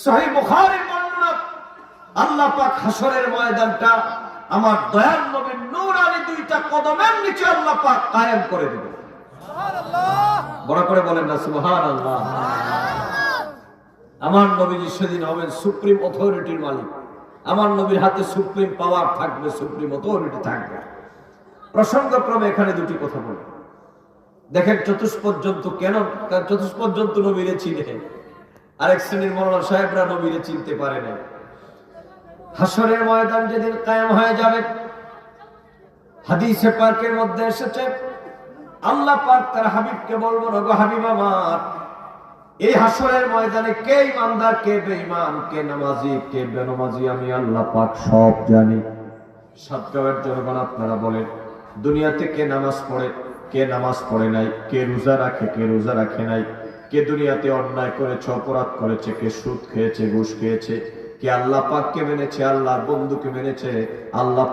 সহিহ বুখারীর বর্ণনা, আল্লাহ পাক হাসরের ময়দানটা আমার দয়াল নবীর নূরানি দুইটা কদমের নিচে আল্লাহ পাক কায়েম করে দিবেন। সুবহানাল্লাহ, বড় করে বলেন না সুবহানাল্লাহ। আমার নবীজি সেদিন হবেন সুপ্রিম অথরিটির মালিক। আমার নবীর হাতে সুপ্রিম পাওয়ার থাকবে, সুপ্রিম অথরিটি থাকবে। প্রসঙ্গক্রমে এখানে দুটি কথা বলি। দেখেন চতুষ্পর্যন্ত কেন, চতুষ্পর্যন্ত নবীরে চিনে, আরেক শ্রেণীর মৌলানা সাহেবরা নবীরে চিনতে পারে না। হাসরের ময়দান যেদিন কায়েম হয়ে যাবে, হাদিসে পাকের মধ্যে এসেছে আল্লাহ পাক তার হাবিবকে বলবো, ওগো হাবিব আমার, এই হাসরের ময়দানে কে ইমানদার, কে বেঈমান, কে নামাজি, কে বেনামাজি, আমি আল্লাহ পাক সব জানি। সাতগাঁয়ের জনগণ আপনারা বলেন, দুনিয়াতে কে নামাজ পড়ে, কে নামাজ পড়ে নাই, কে রোজা রাখে, কে রোজা রাখে নাই, কে দুনিয়াতে অন্যায় করেছে, অপরাধ করেছে, কে সুদ খেয়েছে, ঘুষ খেয়েছে, কে আল্লাহ পাককে মেনেছে, আল্লাহর বন্ধুকে মেনেছে, আল্লাহ